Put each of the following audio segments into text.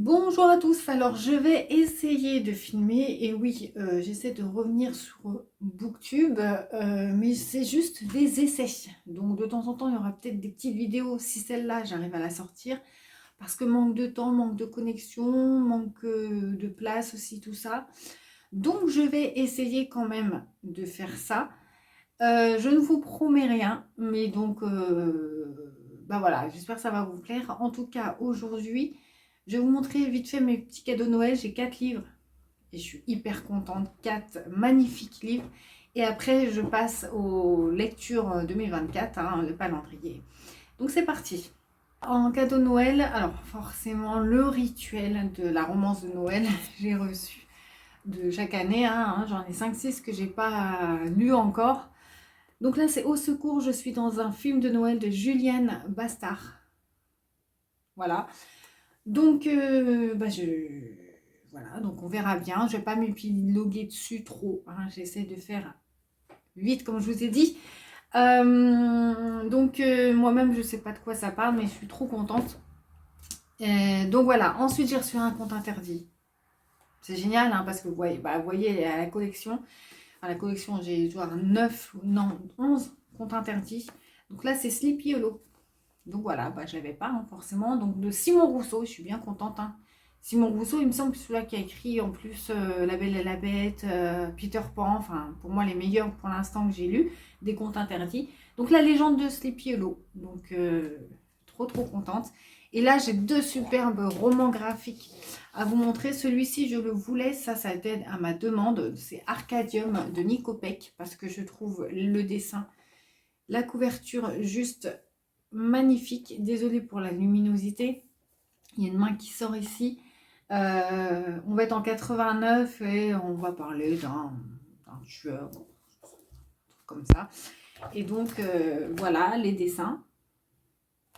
Bonjour à tous, alors je vais essayer de filmer et oui, j'essaie de revenir sur Booktube, mais c'est juste des essais. Donc de temps en temps, il y aura peut-être des petites vidéos si celle-là, j'arrive à la sortir. Parce que manque de temps, manque de connexion, manque de place aussi, tout ça. Donc je vais essayer quand même de faire ça. Je ne vous promets rien, mais donc, bah voilà, j'espère que ça va vous plaire. En tout cas, aujourd'hui, je vais vous montrer vite fait mes petits cadeaux de Noël. J'ai 4 livres et je suis hyper contente. 4 magnifiques livres. Et après, je passe aux lectures 2024, hein, le calendrier. Donc c'est parti. En cadeau de Noël, alors forcément le rituel de la romance de Noël, j'ai reçu de chaque année, hein, j'en ai 5-6 que j'ai pas lu encore. Donc là, c'est Au secours, je suis dans un film de Noël de Julienne Bastard. Voilà. Donc, voilà, donc on verra bien. Je ne vais pas m'épiloguer dessus trop, hein. J'essaie de faire vite, comme je vous ai dit. Moi-même, je ne sais pas de quoi ça parle, mais je suis trop contente. Donc voilà. Ensuite, j'ai reçu un compte interdit. C'est génial, hein, parce que vous voyez, à la collection, j'ai genre 9, non, 11 comptes interdits. Donc là, c'est Sleepy Hollow. Donc voilà, je ne l'avais pas, hein, forcément. Donc de Simon Rousseau, je suis bien contente, hein. Simon Rousseau, il me semble que c'est celui-là qui a écrit en plus La Belle et la Bête, Peter Pan, enfin pour moi les meilleurs pour l'instant que j'ai lus, des contes interdits. Donc la légende de Sleepy Hollow, donc trop contente. Et là j'ai deux superbes romans graphiques à vous montrer. Celui-ci je le voulais, ça aide à ma demande, c'est Arcadium de Nico Peck, parce que je trouve le dessin, la couverture juste magnifique. Désolée pour la luminosité, il y a une main qui sort ici. On va être en 89 et on va parler d'un tueur, comme ça. Et donc voilà les dessins.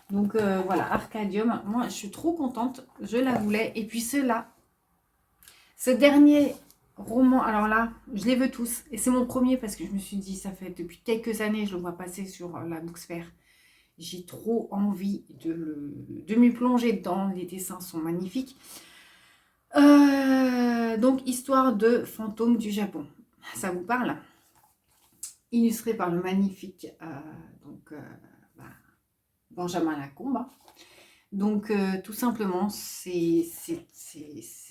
Donc voilà, Arcadium, moi je suis trop contente, je la voulais. Et puis ce dernier roman, alors là, je les veux tous. Et c'est mon premier parce que je me suis dit, ça fait depuis quelques années, je le vois passer sur la Booksphère. J'ai trop envie de m'y plonger dedans. Les dessins sont magnifiques. Donc, histoire de fantômes du Japon. Ça vous parle? Illustré par le magnifique bah, Benjamin Lacombe. Donc, tout simplement, c'est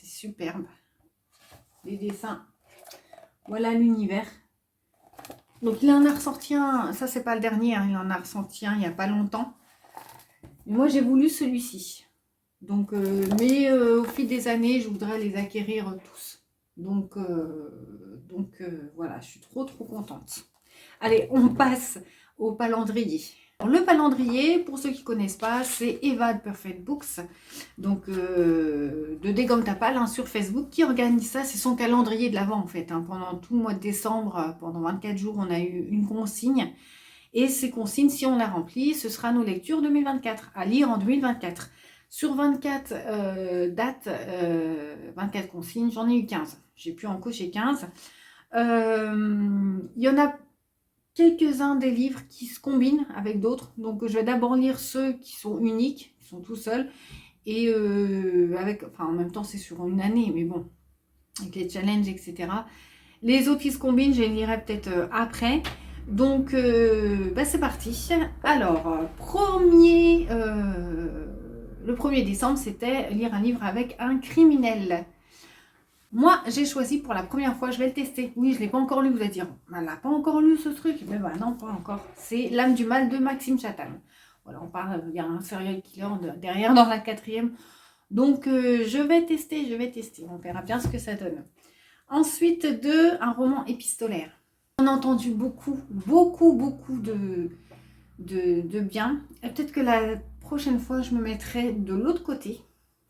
superbe. Les dessins. Voilà l'univers. Donc, il en a ressorti un. Ça, c'est pas le dernier. Hein, il en a ressorti un il n'y a pas longtemps. Et moi, j'ai voulu celui-ci. Donc, au fil des années, je voudrais les acquérir tous. Donc, voilà, je suis trop contente. Allez, on passe au calendrier. Alors, le calendrier, pour ceux qui ne connaissent pas, c'est Eva de Perfect Books, donc de Dégomme Tapal, hein, sur Facebook, qui organise ça. C'est son calendrier de l'Avent en fait. Hein. Pendant tout le mois de décembre, pendant 24 jours, on a eu une consigne. Et ces consignes, si on a rempli, ce sera nos lectures 2024, à lire en 2024. Sur 24 dates, 24 consignes, j'en ai eu 15. J'ai pu en cocher 15. Il y en a quelques-uns des livres qui se combinent avec d'autres. Donc, je vais d'abord lire ceux qui sont uniques, qui sont tout seuls. Et en même temps, c'est sur une année, mais bon, avec les challenges, etc. Les autres qui se combinent, je les lirai peut-être après. Donc, c'est parti. Alors, le 1er décembre, c'était lire un livre avec un criminel. Moi, j'ai choisi pour la première fois, je vais le tester. Oui, je ne l'ai pas encore lu, vous allez dire, elle n'a pas encore lu ce truc. Mais non, pas encore. C'est L'âme du mal de Maxime Chatham. Voilà, on parle, il y a un serial killer derrière dans la 4e. Donc, je vais tester. On verra bien ce que ça donne. Ensuite, un roman épistolaire. On a entendu beaucoup de bien. Et peut-être que la prochaine fois, je me mettrai de l'autre côté.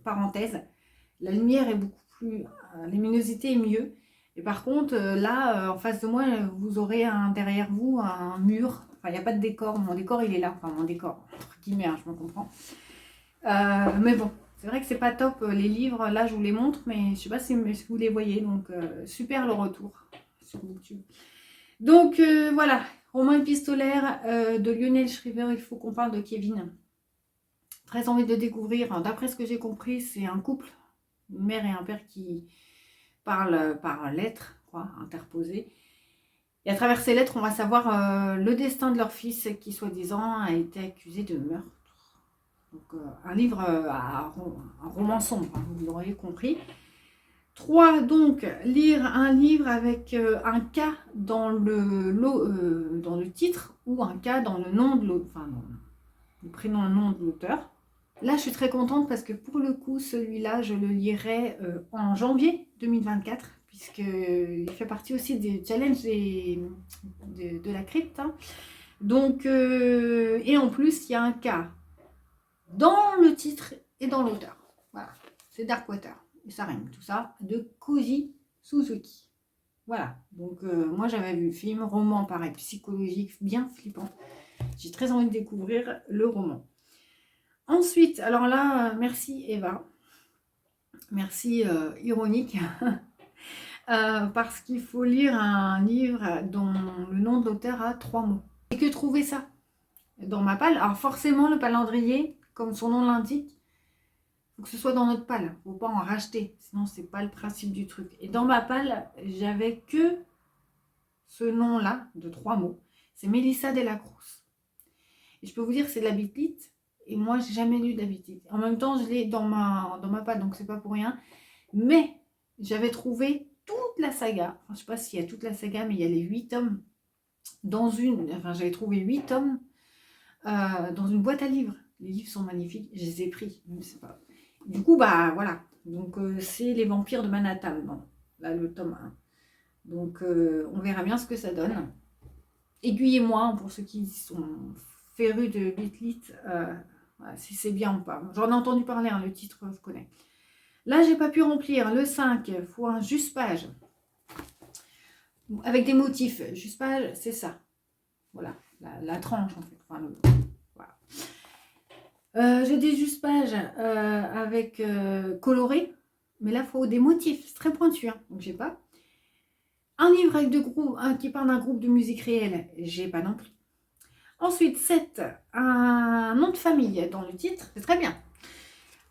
Parenthèse. La lumière est beaucoup plus... la luminosité est mieux. Et par contre, là, en face de moi, vous aurez derrière vous un mur. Enfin, il n'y a pas de décor. Mon décor, il est là. Enfin, mon décor, entre guillemets, hein, je me comprends. Mais bon, c'est vrai que c'est pas top. Les livres, là, je vous les montre, mais je sais pas si vous les voyez. Donc, super le retour sur YouTube. Donc, voilà. Roman épistolaire de Lionel Shriver. Il faut qu'on parle de Kevin. Très envie de découvrir. D'après ce que j'ai compris, c'est un couple une mère et un père qui parlent par lettres, quoi, interposées. Et à travers ces lettres, on va savoir le destin de leur fils qui, soi-disant, a été accusé de meurtre. Donc, un livre, un roman sombre, hein, vous l'aurez compris. 3, donc, lire un livre avec un K dans le titre ou un K dans le nom de l'auteur, enfin, le prénom, le nom de l'auteur. Là, je suis très contente parce que pour le coup, celui-là, je le lirai en janvier 2024, puisqu'il fait partie aussi des challenges de la crypte. Hein. Donc, et en plus, il y a un K dans le titre et dans l'auteur. Voilà, c'est Darkwater. Et ça rime, tout ça, de Koji Suzuki. Voilà, donc moi j'avais vu le film, roman pareil, psychologique, bien flippant. J'ai très envie de découvrir le roman. Ensuite, alors là, merci Eva. Merci ironique. Parce qu'il faut lire un livre dont le nom de l'auteur a 3 mots. Et que trouver ça dans ma palle. Alors forcément, le calendrier, comme son nom l'indique, il faut que ce soit dans notre palle. Il ne faut pas en racheter, sinon c'est pas le principe du truc. Et dans ma palle, j'avais que ce nom-là, de 3 mots. C'est Mélissa Delacruz. Et je peux vous dire que c'est de la bitlite. Et moi, j'ai jamais lu de la bitlite. En même temps, je l'ai dans ma palle, donc c'est pas pour rien. Mais j'avais trouvé toute la saga. Enfin, je sais pas s'il y a toute la saga, mais il y a les 8 tomes dans une. Enfin, j'avais trouvé 8 tomes dans une boîte à livres. Les livres sont magnifiques. Je les ai pris. Je sais pas. Du coup, bah voilà. Donc, c'est Les Vampires de Manhattan. Bon, là, le tome 1. Donc, on verra bien ce que ça donne. Aiguillez-moi hein, pour ceux qui sont férus de bitlite. Voilà, si c'est bien ou pas. J'en ai entendu parler, hein, le titre, je connais. Là, j'ai pas pu remplir le 5, il faut un juste page. Avec des motifs. Juste page, c'est ça. Voilà, la tranche en fait. Enfin, voilà. J'ai des juste pages avec coloré. Mais là, il faut des motifs. C'est très pointu. Hein, donc, j'ai pas. Un livre avec qui parle d'un groupe de musique réelle. J'ai pas non plus. Ensuite, 7. Un nom de famille dans le titre. C'est très bien.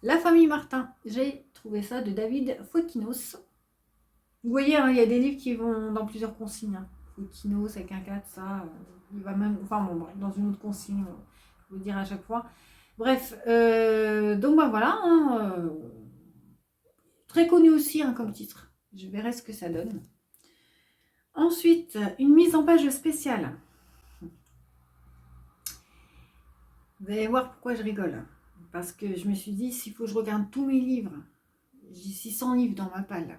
La famille Martin. J'ai trouvé ça de David Fokinos. Vous voyez, hein, il y a des livres qui vont dans plusieurs consignes. Hein. Fokinos avec un 4, ça, il va même. Enfin bon, bref, dans une autre consigne, je vais vous dire à chaque fois. Bref, donc ben voilà. Hein, très connu aussi hein, comme titre. Je verrai ce que ça donne. Ensuite, une mise en page spéciale. Vous allez voir pourquoi je rigole. Parce que je me suis dit, s'il faut que je regarde tous mes livres, j'ai 600 livres dans ma palle.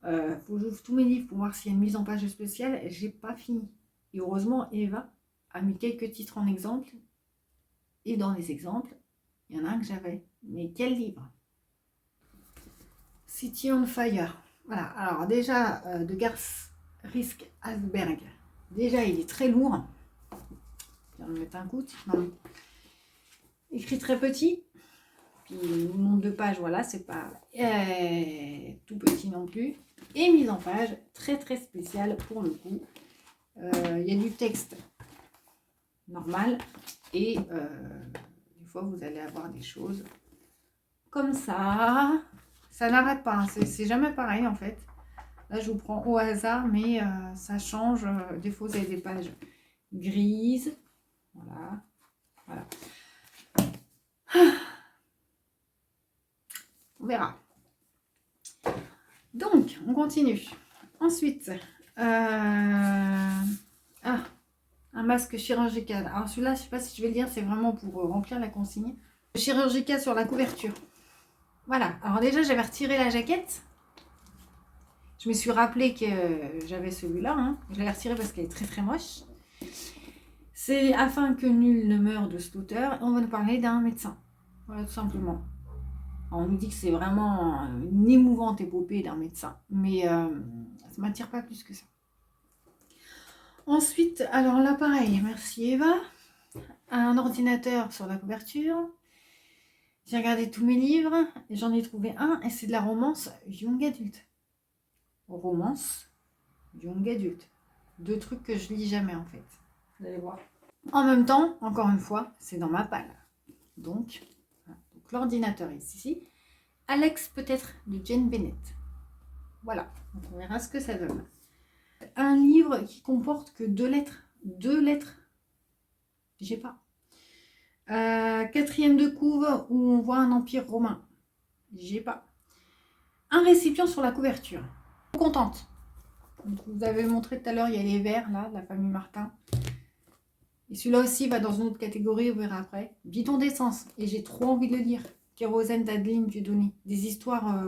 Faut que j'ouvre tous mes livres pour voir s'il y a une mise en page spéciale. J'ai pas fini. Et heureusement, Eva a mis quelques titres en exemple. Et dans les exemples, il y en a un que j'avais. Mais quel livre? City on Fire. Voilà. Alors déjà, de Garth Risk Asberg. Déjà, il est très lourd. Je vais me mettre un coup. Non. Écrit très petit. Puis le nombre de pages, voilà, c'est pas tout petit non plus. Et mise en page, très très spéciale pour le coup. Il y a du texte normal et des fois vous allez avoir des choses comme ça. Ça n'arrête pas, hein. C'est jamais pareil en fait. Là je vous prends au hasard, mais ça change. Des fois vous avez des pages grises. Voilà. Voilà. On verra. Donc, on continue. Ensuite, un masque chirurgical. Alors celui-là, je ne sais pas si je vais le dire, c'est vraiment pour remplir la consigne. Chirurgical sur la couverture. Voilà. Alors déjà, j'avais retiré la jaquette. Je me suis rappelé que j'avais celui-là. Hein. Je l'ai retiré parce qu'elle est très très moche. C'est afin que nul ne meure de cet auteur. On va nous parler d'un médecin. Voilà, tout simplement. Alors, on nous dit que c'est vraiment une émouvante épopée d'un médecin. Mais ça ne m'attire pas plus que ça. Ensuite, alors là pareil, merci Eva. Un ordinateur sur la couverture. J'ai regardé tous mes livres et j'en ai trouvé un et c'est de la romance young adulte. Romance young adulte. 2 trucs que je lis jamais en fait. Vous allez voir. En même temps, encore une fois, c'est dans ma palle. Donc l'ordinateur est ici. Alex peut-être de Jane Bennett. Voilà, donc on verra ce que ça donne. Un livre qui comporte que 2 lettres. 2 lettres. J'ai pas. Quatrième de couve où on voit un empire romain. J'ai pas. Un récipient sur la couverture. Contente. Donc, vous avez montré tout à l'heure, il y a les verres là, de la famille Martin. Et celui-là aussi va dans une autre catégorie, on verra après. Bidon d'essence. Et j'ai trop envie de le lire. Kérosène d'Adeline Dieudonné. Des histoires,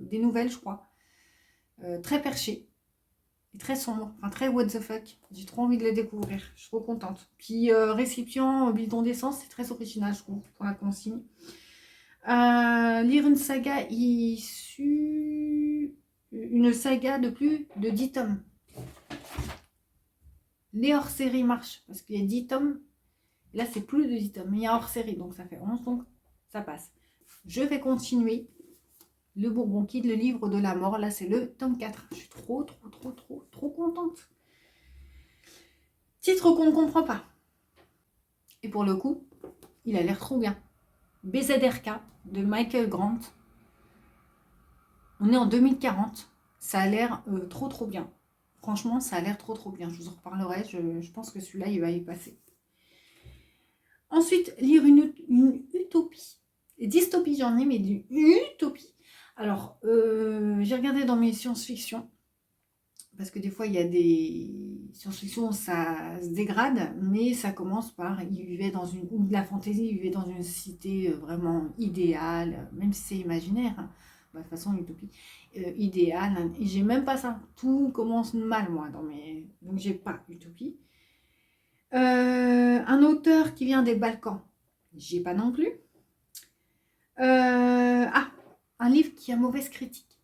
des nouvelles, je crois. Très perchées. Et très sombre. Enfin, très what the fuck. J'ai trop envie de le découvrir. Je suis trop contente. Puis, récipient, bidon d'essence, c'est très original, je trouve, pour la consigne. Lire une saga issue... Une saga de plus de 10 tomes. Les hors-séries marchent, parce qu'il y a 10 tomes. Et là, c'est plus de 10 tomes. Mais il y a hors-série, donc ça fait 11, donc ça passe. Je vais continuer. Le Bourbon Kid, le livre de la mort. Là, c'est le tome 4. Je suis trop contente. Titre qu'on ne comprend pas. Et pour le coup, il a l'air trop bien. BZRK de Michael Grant. On est en 2040. Ça a l'air trop bien. Franchement, ça a l'air trop bien. Je vous en reparlerai. Je pense que celui-là, il va y passer. Ensuite, lire une utopie. Et dystopie, j'en ai, mais du utopie. Alors, j'ai regardé dans mes science-fiction. Parce que des fois, il y a des science-fiction, ça se dégrade. Mais ça commence par, il vivait dans une... Ou de la fantaisie, il vivait dans une cité vraiment idéale. Même si c'est imaginaire. Hein. Bah, de toute façon, utopie. Idéale. Et j'ai même pas ça. Tout commence mal, moi, dans mes... Donc, j'ai pas utopie. Un auteur qui vient des Balkans, j'ai pas non plus. Un livre qui a mauvaise critique.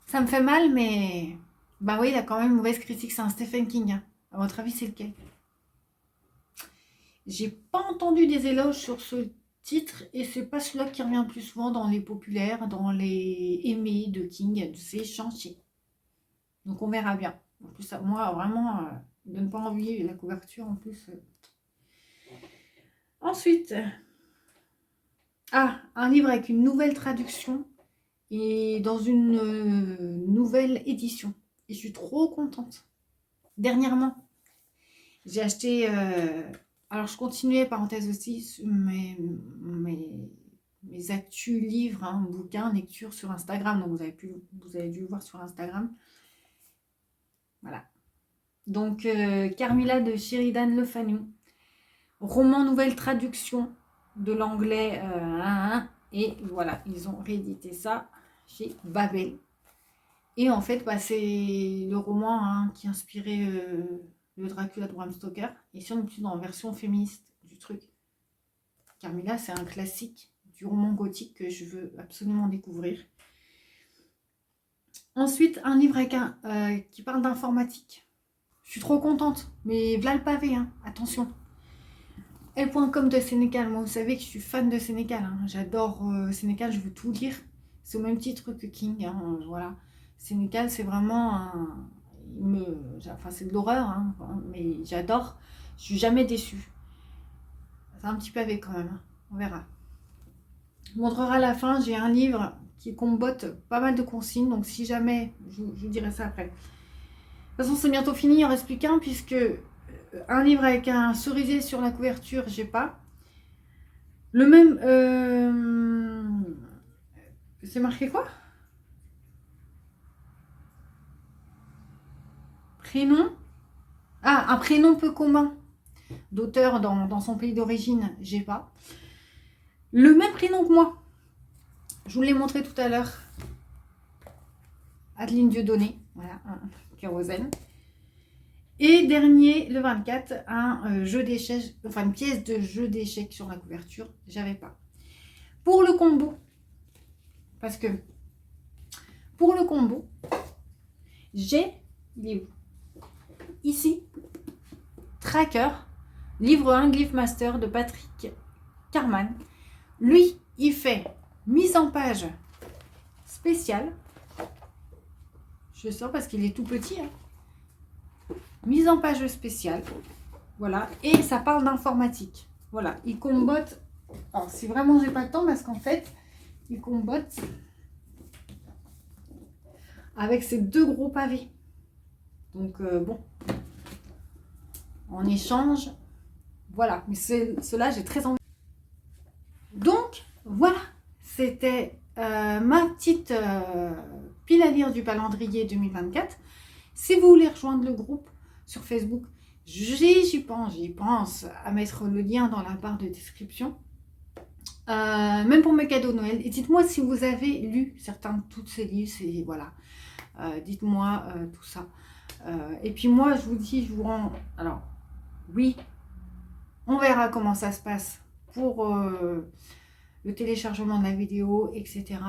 Ça me fait mal, mais... Bah oui, il a quand même mauvaise critique, c'est un Stephen King. Hein. À votre avis, c'est lequel? J'ai pas entendu des éloges sur ce titre, et c'est pas celui-là qui revient le plus souvent dans les populaires, dans les aimés de King, c'est Shang-Chi. Donc on verra bien. En plus, moi, vraiment, il donne pas envie, la couverture en plus... Ensuite, un livre avec une nouvelle traduction et dans une nouvelle édition. Et je suis trop contente. Dernièrement, j'ai acheté... alors, je continuais, parenthèse aussi, mes actus livres, hein, bouquins, lectures sur Instagram. Donc, vous avez dû le voir sur Instagram. Voilà. Donc, Carmilla de Sheridan Le Fanu. Roman nouvelle traduction de l'anglais. Et voilà, ils ont réédité ça chez Babel. Et en fait, bah, c'est le roman qui inspirait le Dracula de Bram Stoker. Et si on est plus dans la version féministe du truc. Carmilla, c'est un classique du roman gothique que je veux absolument découvrir. Ensuite, un livre avec qui parle d'informatique. Je suis trop contente. Mais voilà le pavé, hein. Attention. L.com de Sénécal. Moi, vous savez que je suis fan de Sénécal. Hein. J'adore Sénécal, je veux tout lire. C'est au même titre que King. Hein. Voilà. Sénécal, c'est vraiment enfin, c'est de l'horreur, hein. Mais j'adore. Je suis jamais déçue. C'est un petit pavé quand même. Hein. On verra. Je vous montrerai à la fin. J'ai un livre qui combotte pas mal de consignes. Donc, si jamais, je vous dirai ça après. De toute façon, c'est bientôt fini. Il en reste plus qu'un puisque... Un livre avec un cerisier sur la couverture, j'ai pas. Le même... C'est marqué quoi? Prénom? Un prénom peu commun d'auteur dans son pays d'origine, j'ai pas. Le même prénom que moi. Je vous l'ai montré tout à l'heure. Adeline Dieudonné. Voilà, Kérosène. Et dernier, le 24, un jeu d'échecs, enfin une pièce de jeu d'échecs sur la couverture, j'avais pas. Pour le combo, parce que pour le combo, j'ai, il est où? Ici, Tracker, livre 1, Glyph Master de Patrick Carman. Lui, il fait mise en page spéciale. Je sors parce qu'il est tout petit, hein. Mise en page spéciale, voilà, et ça parle d'informatique. Voilà, il combotte. Alors, si vraiment j'ai pas le temps, parce qu'en fait, Icombots avec ces 2 gros pavés. Donc bon, en échange, voilà. Mais cela, j'ai très envie. Donc voilà, c'était ma petite pile à lire du calendrier 2024. Si vous voulez rejoindre le groupe sur Facebook, j'y pense à mettre le lien dans la barre de description. Même pour mes cadeaux de Noël. Et dites-moi si vous avez lu certains de tous ces livres. Et voilà, dites-moi tout ça. Et puis moi, je vous dis, je vous rends... Alors, oui, on verra comment ça se passe pour le téléchargement de la vidéo, etc.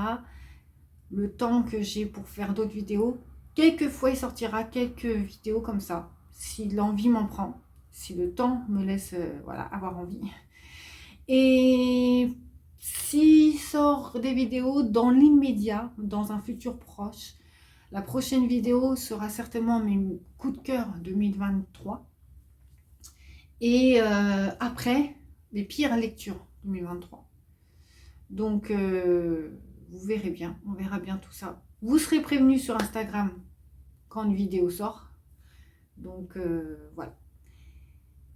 Le temps que j'ai pour faire d'autres vidéos. Quelquefois, il sortira quelques vidéos comme ça, si l'envie m'en prend, si le temps me laisse voilà, avoir envie. Et s'il sort des vidéos dans l'immédiat, dans un futur proche, la prochaine vidéo sera certainement mes coups de cœur 2023. Et après, les pires lectures 2023. Donc, vous verrez bien, on verra bien tout ça. Vous serez prévenus sur Instagram quand une vidéo sort. Donc, voilà.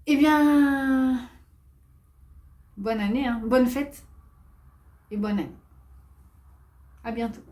Eh bien, bonne année, hein, bonne fête et bonne année. À bientôt.